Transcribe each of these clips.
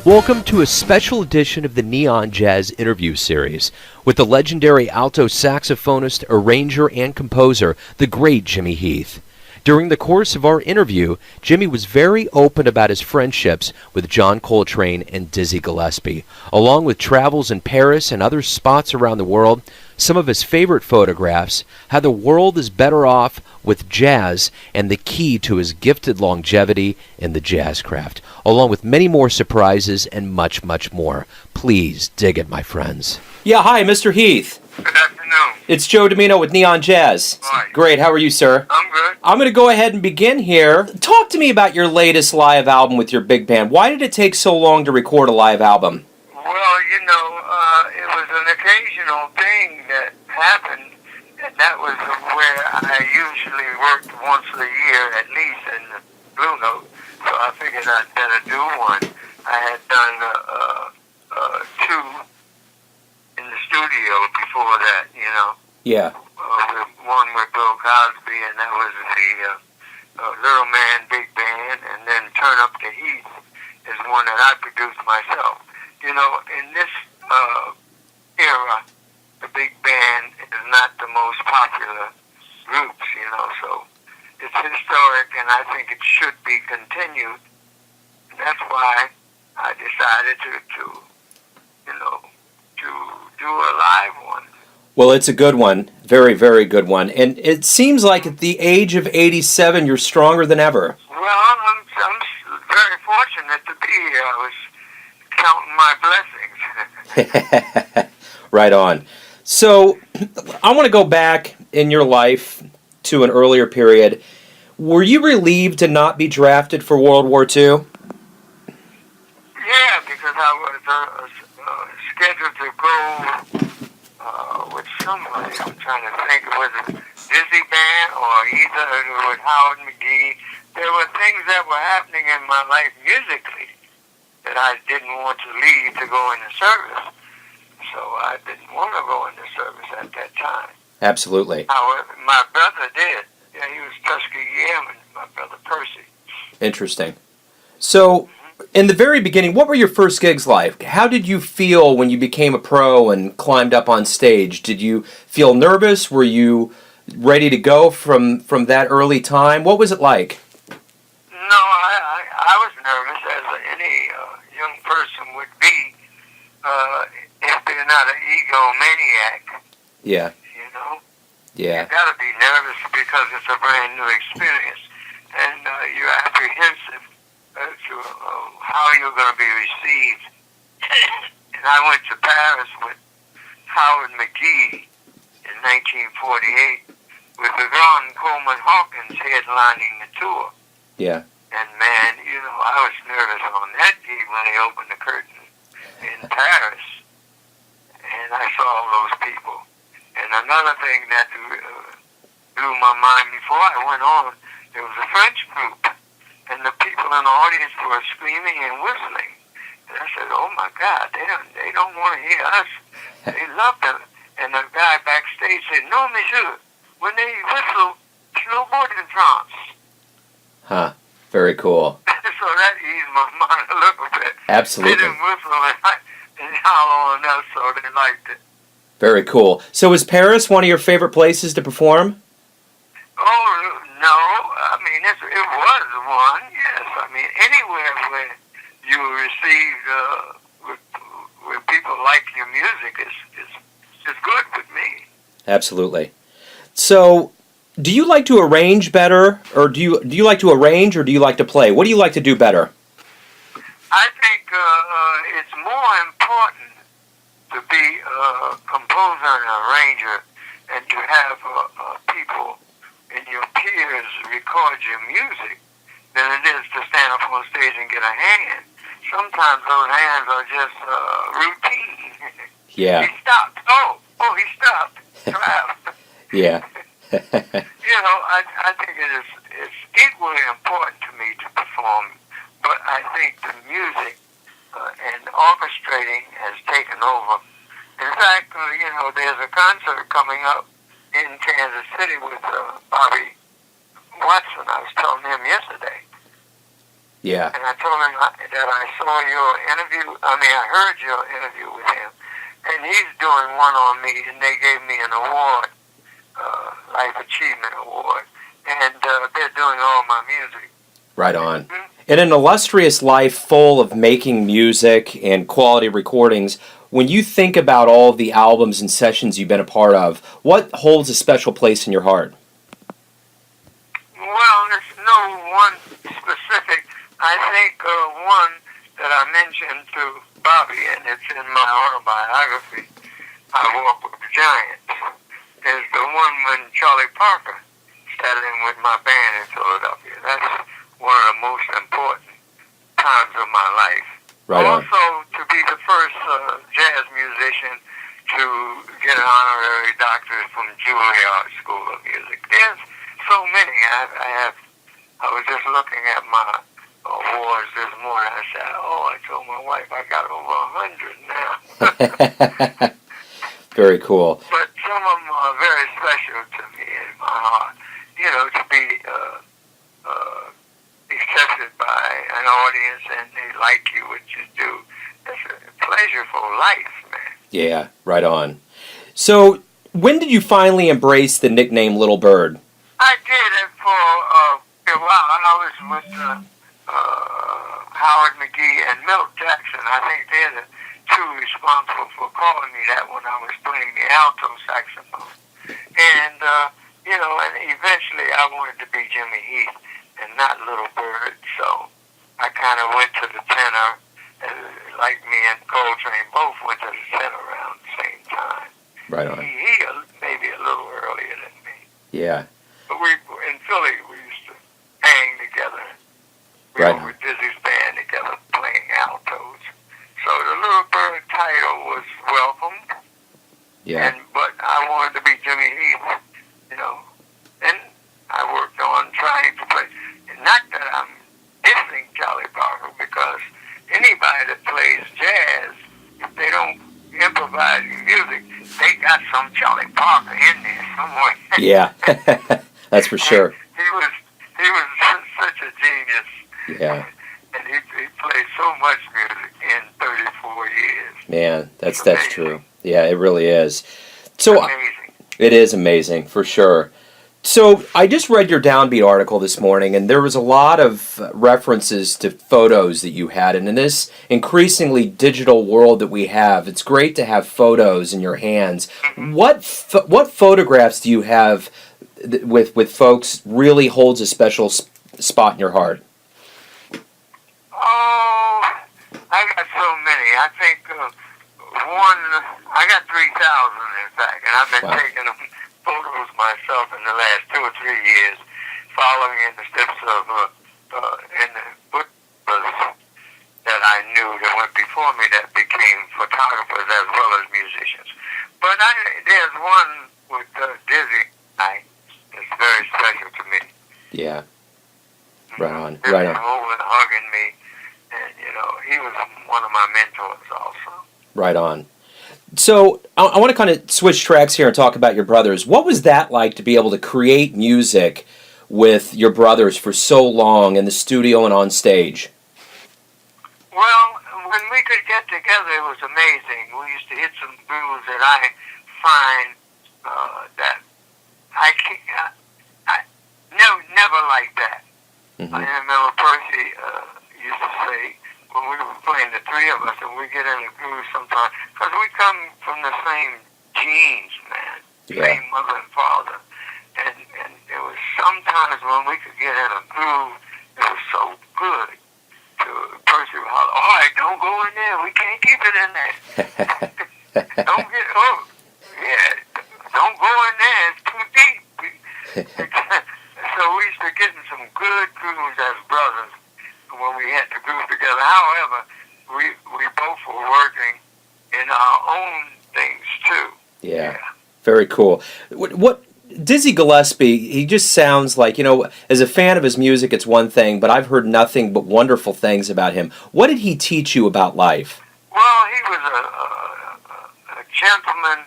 Welcome to a special edition of the Neon Jazz interview series with the legendary alto saxophonist, arranger, and composer, the great Jimmy Heath. During the course of our interview, Jimmy was very open about his friendships with John Coltrane and Dizzy Gillespie, along with travels in Paris and other spots around the world, some of his favorite photographs, how the world is better off with jazz, and the key to his gifted longevity in the jazz craft, along with many more surprises and much, much more. Please dig it, my friends. Yeah, hi, Mr. Heath. Good afternoon. It's Joe Domino with Neon Jazz. Hi. Great, how are you, sir? I'm good. I'm going to go ahead and begin here. Talk to me about your latest live album with your big band. Why did it take so long to record a live album? Well, it was an occasional thing that happened, and that was where I usually worked once a year at least in the Blue Note, so I figured I'd better do one. I had done two in the studio before that, Yeah. one with Bill Cosby, and that was the Little Man Big Band, and then Turn Up the Heat is one that I produced myself. In this era, the big band is not the most popular groups, so it's historic, and I think it should be continued. And that's why I decided to do a live one. Well, it's a good one. Very, very good one. And it seems like at the age of 87, you're stronger than ever. Well, I'm very fortunate to be here. I was counting my blessings. Right on. So, I want to go back in your life to an earlier period. Were you relieved to not be drafted for World War II? Yeah, because I was scheduled to go with somebody. I'm trying to think. It was a Dizzy Band or either with Howard McGee. There were things that were happening in my life musically that I didn't want to leave to go into service. So I didn't want to go into service at that time. Absolutely. However, my brother did. Yeah, he was Tuskegee Airman, my brother Percy. Interesting. So, in the very beginning, what were your first gigs like? How did you feel when you became a pro and climbed up on stage? Did you feel nervous? Were you ready to go from that early time? What was it like? No, I was nervous, as any young person would be, if they're not an egomaniac. Yeah. Yeah. You got to be nervous because it's a brand new experience, and you're apprehensive to how you're going to be received. And I went to Paris with Howard McGee in 1948 with the Ron Coleman Hawkins headlining the tour. Yeah. And man, I was nervous on that gig when they opened the curtain in Paris, and I saw all those people. And another thing that blew my mind before I went on, there was a French group, and the people in the audience were screaming and whistling. And I said, "Oh my God, they don't want to hear us. They love them." And the guy backstage said, "No, monsieur, when they whistle, it's no more than France." Huh. Very cool. So that eased my mind a little bit. Absolutely. They didn't whistle and howl on us, so they liked it. Very cool. So is Paris one of your favorite places to perform? Oh, no. I mean, it was one, yes. I mean, anywhere where you received, where people like your music is good with me. Absolutely. So, do you like to arrange better, or do you like to arrange, or do you like to play? What do you like to do better? I think it's more important to be a composer and arranger and to have people and your peers record your music than it is to stand up on stage and get a hand. Sometimes those hands are just routine. Yeah. He stopped. Oh, he stopped. Clap. Yeah. I think it's equally important to me to perform, but I think the music and orchestrating has taken over. In fact, there's a concert coming up in Kansas City with Bobby Watson. I was telling him yesterday. Yeah. And I told him that I saw your interview. I heard your interview with him, and he's doing one on me, and they gave me an award, Life Achievement Award, and they're doing all my music. Right on. In an illustrious life full of making music and quality recordings, when you think about all of the albums and sessions you've been a part of, what holds a special place in your heart? Well, there's no one specific. I think one that I mentioned to Bobby, and it's in my autobiography, I Walk with the Giants, is the one when Charlie Parker sat in with my band in Philadelphia. That's one of the most important times of my life. Right on. Also, to be the first jazz musician to get an honorary doctorate from Juilliard School of Music. There's so many. I was just looking at my awards this morning. I said, I told my wife I got over 100 now. Very cool. But some of them are very special to me in my heart. To be accepted by an audience and they like you, what you do. It's a pleasureful life, man. Yeah, right on. So, when did you finally embrace the nickname Little Bird? I did it for a while. I was with Howard McGee and Milt Jackson. I think they're the two responsible for calling me that when I was playing the alto saxophone. And, and eventually I wanted to be Jimmy Heath and not Little Bird, so I kind of went to the tenor, like me and Coltrane both went to the tenor around the same time. Right on. He maybe a little earlier than me. Yeah. But in Philly, we used to hang together. We were with Dizzy's band together playing altos. So the Little Bird title was welcomed. Yeah. But I wanted to be Jimmy Heath, And I worked on trying to play. Not that I'm dissing Charlie Parker, because anybody that plays jazz, if they don't improvise music, they got some Charlie Parker in there somewhere. Yeah, that's for sure. He was such a genius. Yeah. And he played so much music in 34 years. Man, that's true. Yeah, it really is. So amazing. It is amazing, for sure. So I just read your Downbeat article this morning, and there was a lot of references to photos that you had. And in this increasingly digital world that we have, it's great to have photos in your hands. Mm-hmm. What photographs do you have with folks really holds a special spot in your heart? Oh, I got so many. I think I got 3,000 in fact, and I've been taking them photos myself in the last 2 or 3 years, following in the steps of in the footprints that I knew that went before me that became photographers as well as musicians. But there's one with Dizzy that's very special to me. Yeah. Right on. Dizzy Right on. over and hugging me, and he was one of my mentors also. Right on. So I want to kind of switch tracks here and talk about your brothers. What was that like to be able to create music with your brothers for so long in the studio and on stage? Well, when we could get together, it was amazing. We used to hit some grooves that I find that I can't, never like that. Mm-hmm. I remember Percy used to say, when we were playing, the three of us, and we get in a groove sometimes, because we come from the same genes, man, same mother and father, and there was sometimes when we could get in a groove, it was so good. Percy would holler, all right, don't go in there, we can't keep it in there. Don't go in there, it's too deep. So we used to get in some good grooves as brothers when we had to groove together. However, we both were working in our own things too. Yeah. Very cool. What Dizzy Gillespie, he just sounds like, as a fan of his music, it's one thing, but I've heard nothing but wonderful things about him. What did he teach you about life? Well, he was a gentleman,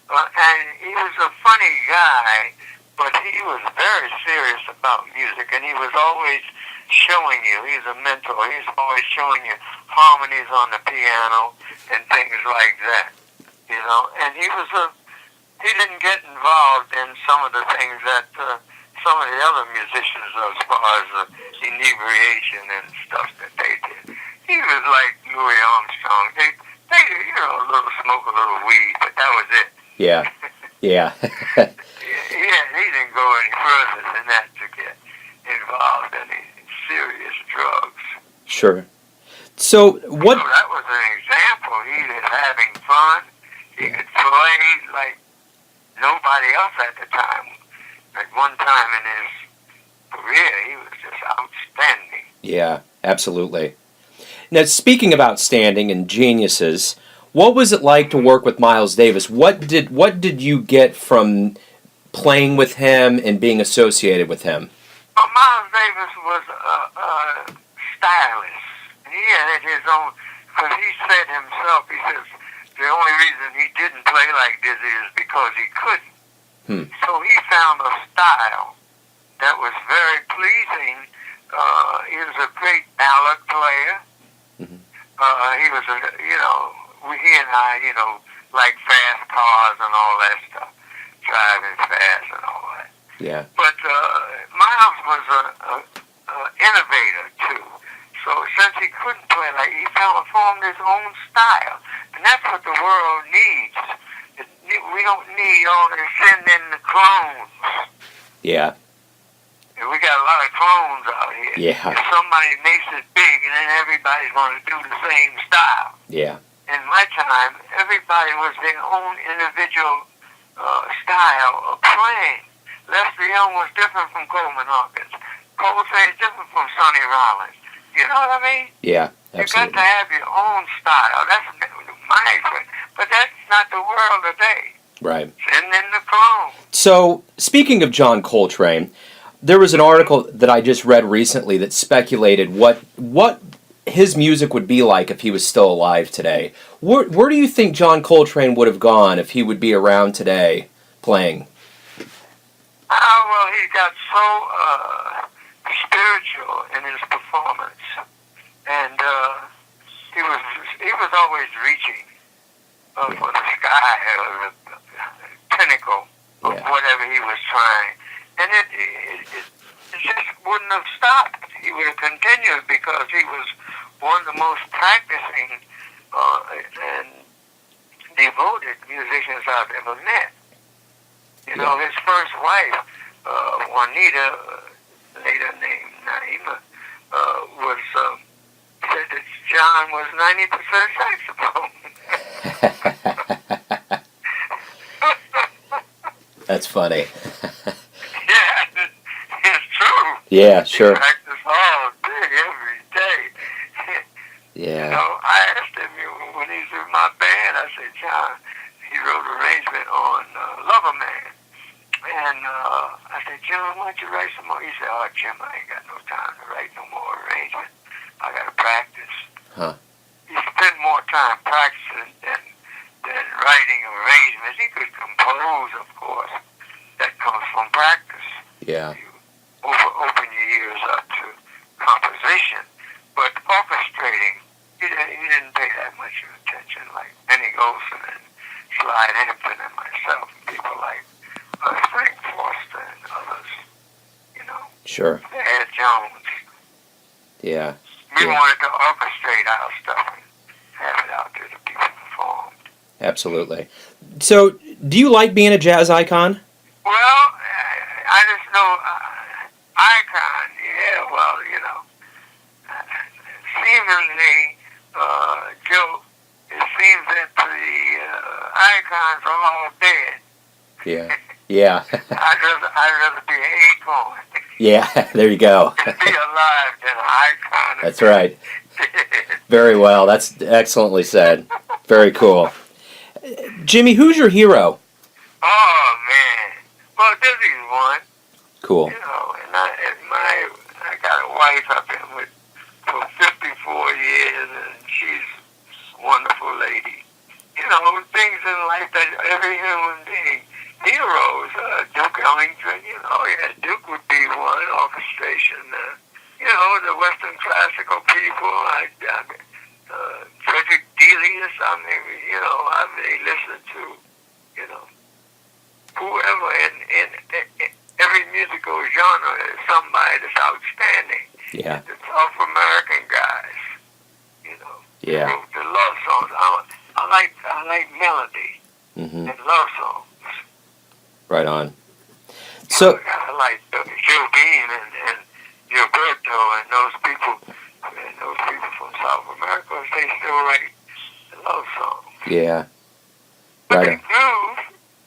and he was a funny guy, but he was very serious about music, and he was always showing you. He's a mentor. He's always showing you harmonies on the piano and things like that. You know, and he didn't get involved in some of the things that some of the other musicians, as far as inebriation and stuff that they did. He was like Louis Armstrong. They you know, a little smoke, a little weed, but that was it. Yeah. Yeah. Yeah, he didn't go any further than that to get involved in any serious drugs. Sure. So what? So that was an example. He was having fun. He could play like nobody else at the time. At one time in his career, he was just outstanding. Yeah, absolutely. Now, speaking of outstanding and geniuses, what was it like to work with Miles Davis? What did you get from playing with him and being associated with him? Well, Miles Davis was a stylist. He had his own, because he said himself, he says, the only reason he didn't play like Dizzy is because he couldn't. So he found a style that was very pleasing. He was a great ballad player. He was he and I, like fast cars and all that stuff, driving fast and all that. Yeah. But Miles was a innovator too. So since he couldn't play, like he formed his own style, and that's what the world needs. We don't need all this sending the clones. Yeah. We got a lot of clones out here. Yeah. If somebody makes it big, and then everybody's going to do the same style. Yeah. In my time, everybody was their own individual style of playing. Lester Young was different from Coleman Hawkins. Coltrane is different from Sonny Rollins. You know what I mean? Yeah, absolutely. You got to have your own style. That's my experience. But that's not the world today. Right. Send in the clone. So, speaking of John Coltrane, there was an article that I just read recently that speculated what his music would be like if he was still alive today. Where do you think John Coltrane would have gone if he would be around today playing? Well, he got so spiritual in his performance, and he was always reaching for the sky or the pinnacle of whatever he was trying, and it just wouldn't have stopped. He would have continued because he was one of the most practicing and devoted musicians I've ever met. You know, his first wife, Juanita, later named Naima, said that John was 90% saxophone. That's funny. Yeah, it's true. Yeah, sure. He practiced all day, every day. Yeah. You know, I asked him when he's in my band, I said, John, he wrote an arrangement on Lover Man. And I said, John, why don't you write some more? He said, oh, Jim, I ain't got no time to write no more arrangement. I got to practice. Huh. He spent more time practicing than writing arrangements. He could compose, of course. That comes from practice. Yeah. You open your ears up to composition. But orchestrating, he didn't pay that much attention, like Benny Golson and Slide Hampton and myself, and people like Frank Foster and others, you know. Sure. Ed Jones. Yeah. We wanted to orchestrate our stuff and have it out there to be performed. Absolutely. So, do you like being a jazz icon? Well, I just know icon, yeah, well, you know. Seemingly, Joe, it seems that the icons are all dead. Yeah. Yeah. I'd rather be an acorn. Yeah, there you go. To be alive than an icon. That's right. Very well. That's excellently said. Very cool. Jimmy, who's your hero? Oh, man. Well, Dizzy's one. Cool. You know, and I got a wife I've been with for 54 years, and she's a wonderful lady. You know, things in life that every human being heroes, Duke Ellington, yeah, Duke would be one, orchestration, the Western classical people, Frederick Delius, I may listen to, whoever in every musical genre is somebody that's outstanding. Yeah. The South American guys, Yeah. the love songs. I like melody and love songs. Right on. So I like Joe Dean and Gilberto and those people from South America. They still write love songs. yeah. But Right they on. groove.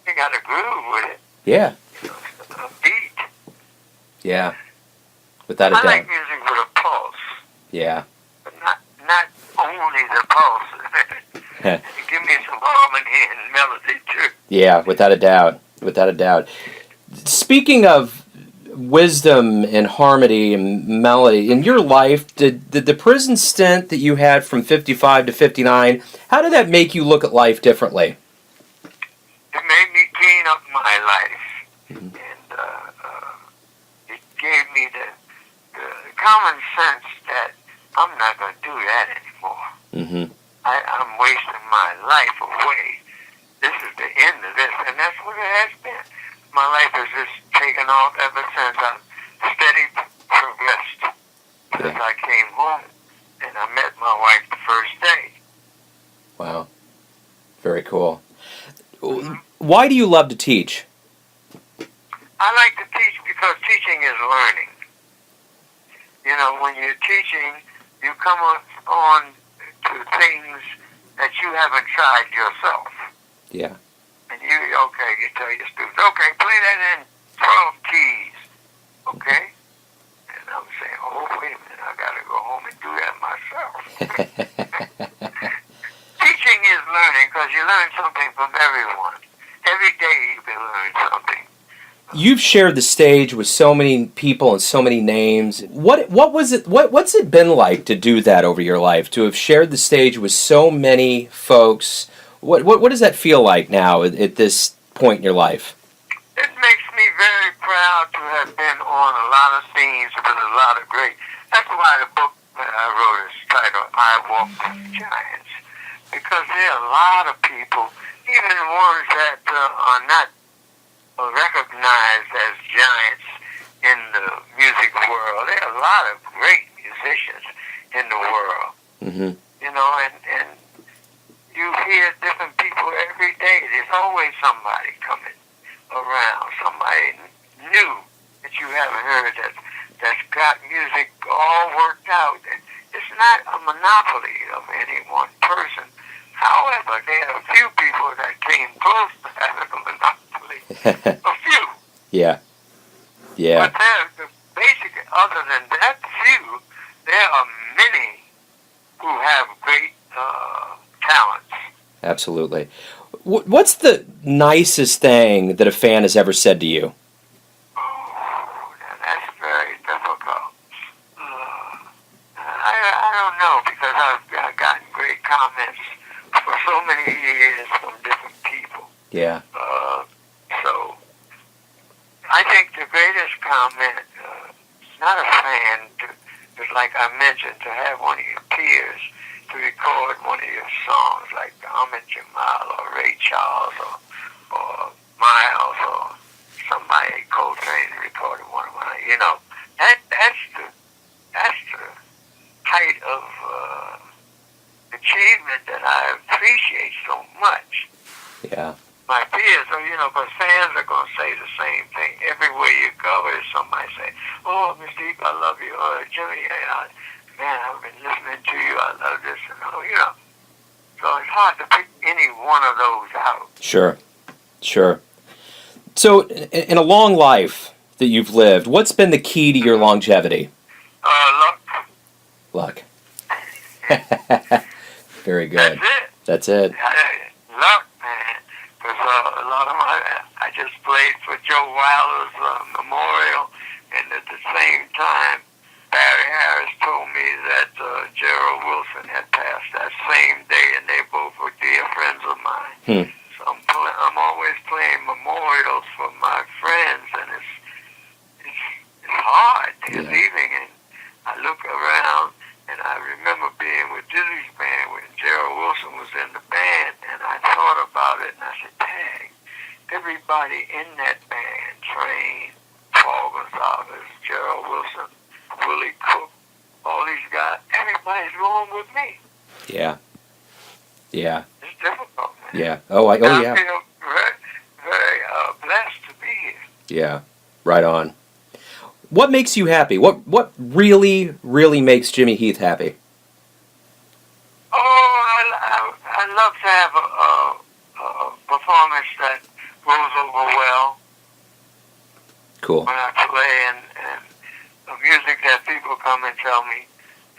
They got a groove with it. Yeah. A beat. Yeah. Without a I doubt. like music with a pulse, Yeah. but not only the pulse. Give me some harmony and melody too. Yeah, without a doubt. Without a doubt. Speaking of wisdom and harmony and melody, in your life, did the prison stint that you had from 55 to 59, how did that make you look at life differently? It made me clean up my life, and it gave me the common sense that I'm not going to do that anymore. Mm-hmm. I'm wasting my life away. This is the end of this, and that's what it has been. My life has just taken off ever since. I've steady progressed since I came home, and I met my wife the first day. Wow. Very cool. Why do you love to teach? I like to teach because teaching is learning. When you're teaching, you come on to things that you haven't tried yourself. Yeah. And you tell your students, okay, play that in 12 keys, okay? And I'm saying, oh, wait a minute, I got to go home and do that myself. Teaching is learning because you learn something from everyone. Every day you can learn something. You've shared the stage with so many people and so many names. What's it been like to do that over your life? To have shared the stage with so many folks? What does that feel like now at this point in your life? It makes me very proud to have been on a lot of scenes with a lot of great. That's why the book that I wrote is titled "I Walk with Giants," because there are a lot of people, even ones that are not recognized as giants in the music world. There are a lot of great musicians in the world. Mm-hmm. And you hear different people every day. There's always somebody coming around, somebody new that you haven't heard that's got music all worked out. It's not a monopoly of any one person. However, there are a few people that came close to having a monopoly. A few. Yeah. Yeah. But basically, other than that few, there are many who have great talents. Absolutely. What's the nicest thing that a fan has ever said to you? Oh, that's very difficult. I don't know, because I've gotten great comments for so many years from different people. Yeah. So I think the greatest comment, not a fan, is like I mentioned, to have one of your peers to record one of your songs, like Ahmed Jamal or Ray Charles or Miles or somebody, Coltrane recorded one of mine. That's the height of achievement that I appreciate so much. Yeah. My peers, because fans are going to say the same thing. Everywhere you go, there's somebody say, oh, Mr. Heath, I love you. Oh, Jimmy, man, I've been listening to you. I love this. And So it's hard to pick any one of those out. Sure. So, in a long life that you've lived, what's been the key to your longevity? Luck. Very good. That's That's it. it. Luck, man. Because a lot of I just played for Joe Wilder's memorial, and at the same time, Barry Harris told me that Gerald Wilson had passed that same day, and they both were dear friends of mine. So I'm always playing memorial he was leaving, and I look around, and I remember being with Dizzy's band when Gerald Wilson was in the band, and I thought about it, and I said, dang, everybody in that band, Train, Paul Gonzalez, Gerald Wilson, Willie Cook, all these guys, everybody's going with me. Yeah. Yeah. It's difficult, man. Yeah. I Yeah. feel very, very blessed to be here. Yeah. Right on. What makes you happy? What really, really makes Jimmy Heath happy? Oh, I love to have a performance that goes over well Cool. when I play, and the music that people come and tell me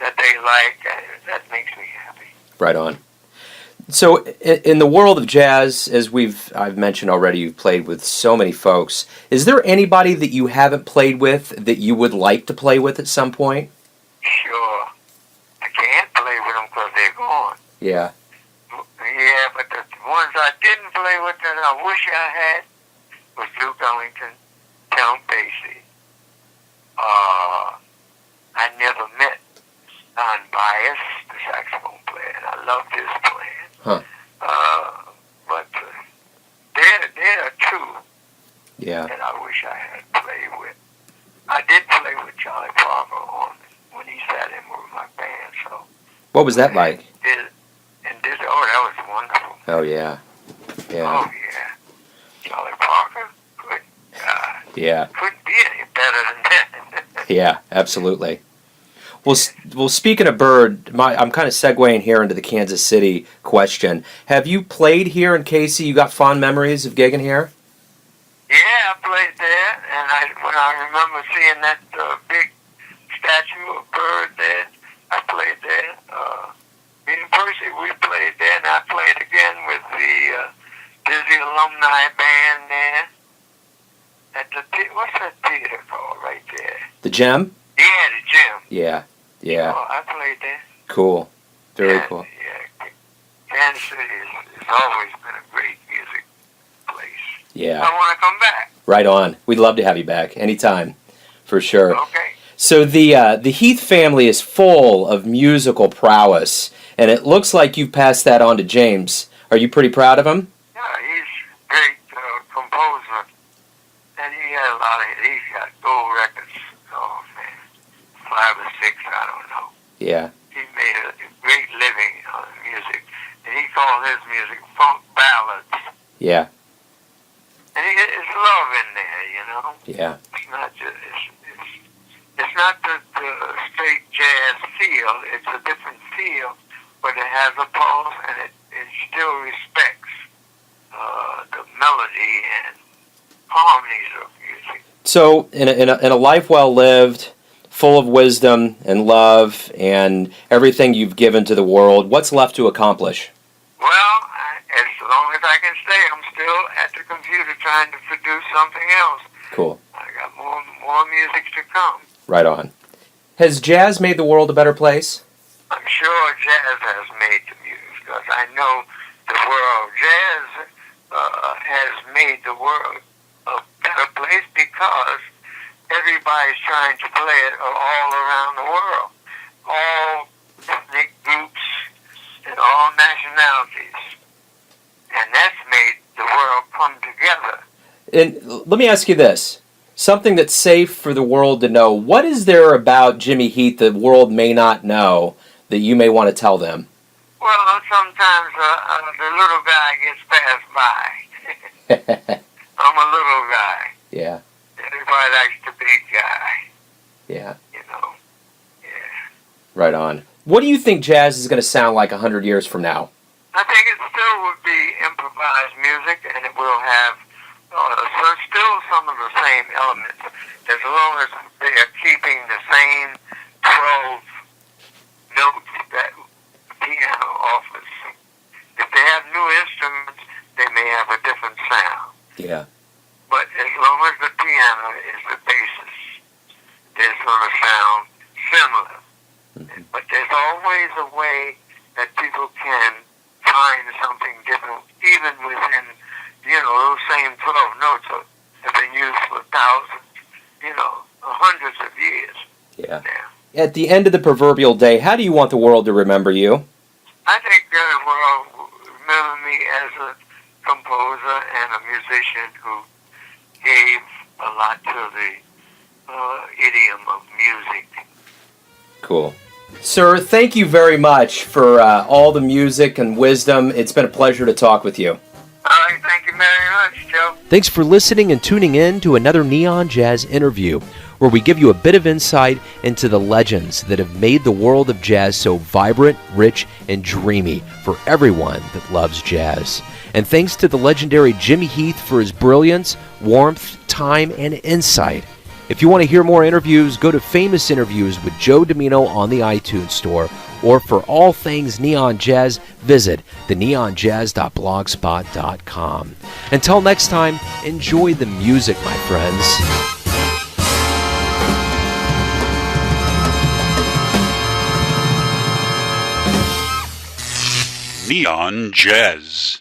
that they like, that makes me happy. Right on. So, in the world of jazz, as I've mentioned already, you've played with so many folks. Is there anybody that you haven't played with that you would like to play with at some point? Sure. I can't play with them because they're gone. Yeah. Yeah, but the ones I didn't play with that I wish I had was Duke Ellington, Count Basie. I never met Don Bias, the saxophone player, and I loved his playing. Huh. But there are two Yeah. that I wish I had played with. I did play with Charlie Parker when he sat in with my band, so. What was that like? That was wonderful. Oh, yeah. Yeah. Oh, yeah. Charlie Parker? Good God. Yeah. Couldn't be any better than that. Yeah, absolutely. Well, speaking of Bird, I'm kind of segueing here into the Kansas City question. Have you played here in Casey? You got fond memories of gigging here? Yeah, I played there, and when I remember seeing that big statue of Bird there, I played there. Me and Percy, we played there, and I played again with the Dizzy alumni band there. What's that theater called right there? The Gem? Yeah, the Gym. Yeah. Yeah. Oh, I played there. Cool. Very cool. Yeah. Kansas City has always been a great music place. Yeah. I want to come back. Right on. We'd love to have you back anytime, for sure. Okay. So the Heath family is full of musical prowess, and it looks like you've passed that on to James. Are you pretty proud of him? Yeah, he's a great composer, and he had a lot of. He's got gold records. Oh man, 5 or 6, I don't know. Yeah. He made a great living on music, and he called his music funk ballads. Yeah. And it's love in there, you know. Yeah. It's not just it's not the straight jazz feel. It's a different feel, but it has a pulse, and it still respects the melody and harmonies of music. So in a life well lived, full of wisdom and love and everything you've given to the world, what's left to accomplish? Well, as long as I can stay, I'm still at the computer trying to produce something else. Cool. I got more music to come. Right on. Has jazz made the world a better place? I'm sure jazz has made the music, because I know the world. Jazz has made the world a better place because everybody's trying to play it all around the world. All ethnic groups and all nationalities. And that's made the world come together. And let me ask you this. Something that's safe for the world to know. What is there about Jimmy Heath the world may not know that you may want to tell them? Well, sometimes the little guy gets passed by. I'm a little guy. Yeah. Everybody likes the big guy. Yeah. You know. Yeah. Right on. What do you think jazz is going to sound like 100 years from now? I think it still would be improvised music, and it will have still some of the same elements, as long as they are keeping the same 12 notes that the piano offers. If they have new instruments, they may have a different sound. Yeah. But as long as the piano is the basis, it's going to sound similar. Mm-hmm. But there's always a way that people can find something different, even within, those same 12 notes have been used for thousands, hundreds of years. Yeah. Yeah. At the end of the proverbial day, how do you want the world to remember you? I think the world will remember me as a composer and a musician who gave a lot to the idiom of music. Cool. Sir, thank you very much for all the music and wisdom. It's been a pleasure to talk with you. All right, thank you very much, Joe. Thanks for listening and tuning in to another Neon Jazz interview, where we give you a bit of insight into the legends that have made the world of jazz so vibrant, rich, and dreamy for everyone that loves jazz. And thanks to the legendary Jimmy Heath for his brilliance, warmth, time, and insight. If you want to hear more interviews, go to Famous Interviews with Joe Domino on the iTunes Store, or for all things Neon Jazz, visit theneonjazz.blogspot.com. Until next time, enjoy the music, my friends. Neon Jazz.